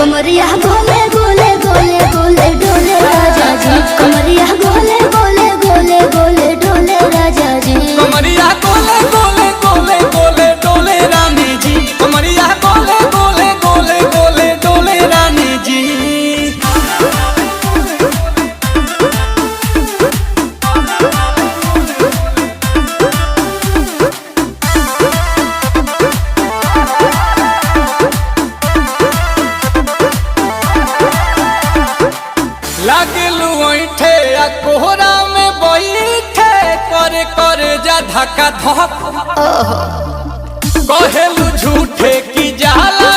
कमरिया गोले गोले गोले गोले डोले राजा जी, कमरिया गोले गोले गोले गोले डोले राजा जी, कमरिया गोले गोले गोले गोले डोले रानी जी, कमरिया गोले गोले गोले गोले डोले रानी जी। लागलू ऐठे आ कोहरा में बैठे करे करे जा धक्का धक, कहेलू झूठे की जाला